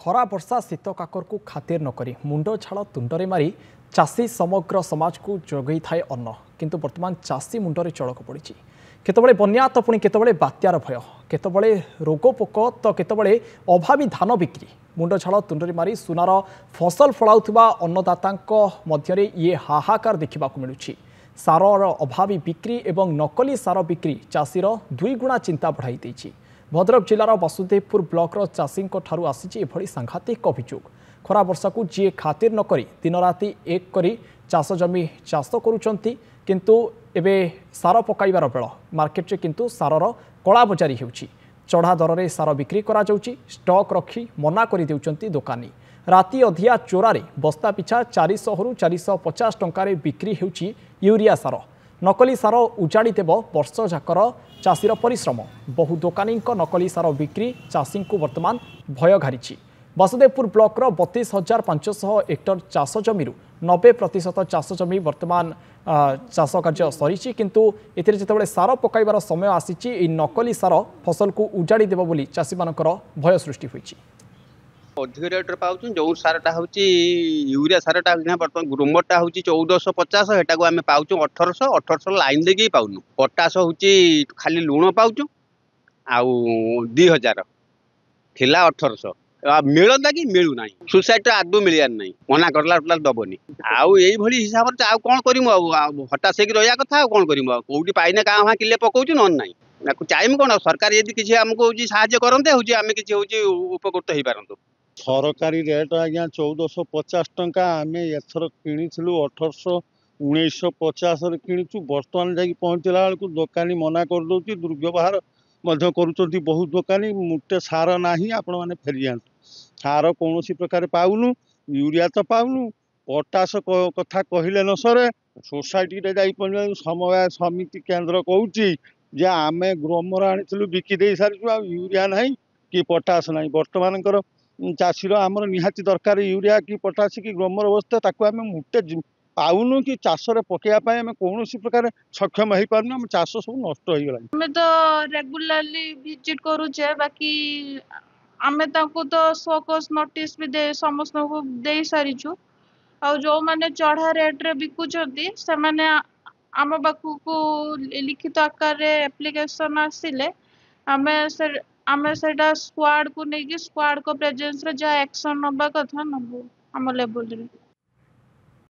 खरा वर्षा शीत काकर को खातिर नकरी मुंड छाड़ तुंडरे मारी चाषी समग्र समाज को जगई थाए अन्न किंतु वर्तमान चाषी मुंडरे चड़क पड़ी केतबळे बन्या तो पुणी केतबळे बात्यार भय केतबळे रोगपोक तो केतबळे अभावी धान बिक्री मुंड छाड़ तुंडरे मारी सुनार फसल फलाउथिबा अन्नदातांक मध्यरे ये हाहाकार देखा मिलूँ। सारर अभावी बिक्री एवं नकली सार बिक्री चाषीर दुईगुणा चिंता बढ़ाई देछि। भद्रक जिलार वसुदेवपुर ब्लॉकर चाषी आसी सांघातिक अभियोग खरा वर्षा को जी खातिर नक दिन राति एक करी चाष जमी चाष करुँच किंतु एबे सार पकाइबार बेल मार्केट किंतु सारर कला बजारी होउछि। चढ़ा दर में सार बिक्री करा जाउछि। स्टॉक रखी मना कर देउछंती दोकानी। राति अधिया चोरारे बस्ता पिछा 400 रु 450 टंकार बिक्री होउछि यूरिया सार। नकली सार उजाड़ी देव वर्ष जाकर चाषीर परिश्रम। बहु दोकानी नकली सार बिक्री चाषी को वर्तमान भय घारी। वसुदेवपुर ब्लॉकर 32,500 हेक्टर चाष जमी 90% चाष जमी वर्तमान चाष कार्य सरी किंतु एथिरे जेतेबेले सार पकाइबार समय आसी नकली सार फसल को उजाड़ी देव बोली चाषी मानकर भय सृष्टि होइछि। अधिक रेट्रे पाऊँ जो सारटा हूँ यूरिया सारटा बर्तमान ग्रोमरटा हूँ 1450 हेटा को आम पाऊँ 1800 लाइन देके पाऊँ। पटास हूँ खाली लुण पाऊँ आउ 2000 थिला 1800 मिलता कि मिलूना सोसाइटी आदौ मिलवार ना मना करला दबनी आउ यही हिसाब से आउ कौन करूँ हटाश रहा कथा कौन करूँ कौटी पाइने क्या हाँ किले पकाऊँ ना चाहिए कौन सरकार यदि किसी आमको साहाଯ୍य करते हूँ आम किसी उपकृत हो पारतु। सरकारी रेट आज्ञा 1450 टंका आम एथर किणु 1800 1950 किणुचु बर्तमान जा पहुँचला बेलू दोकानी मना कर दौर दुर्व्यवहार कर बहुत दोकानी मुटे सार ना आपण मैंने फेरी जातु सार कौन प्रकार पाऊनु यूरिया तो पाऊनु पटास कथा कहले न सरे सोसाइटी समवाय समिति केन्द्र कौची आम ग्रोमर आनी बिकी दे सारी आ यूरिया ना कि पटास ना बर्तमान चाषीर आमर निहाती दरकार यूरिया कि पटास कि ग्रोमर अवस्था ताकू आम मुटे पाऊनु कि चाष पकड़ा आम कौन प्रकार सक्षम हो पार्न आम चाष सब नष्ट हो गला। तो रेगुलरली विजिट करूचे बाकी आमे ताको तो सोकस नोटिस भी दे समस्त को दे सारीचु आ जो माने चढ़ा रेट रे बिकुचंती से माने आम पाखु को लिखित आकार रे एप्लिकेशन आसिले आमे सेटा स्क्वाड को नेकी स्क्वाड को प्रेजेंस रे जा एक्शन नबा कथा नबो आम लेवल रे।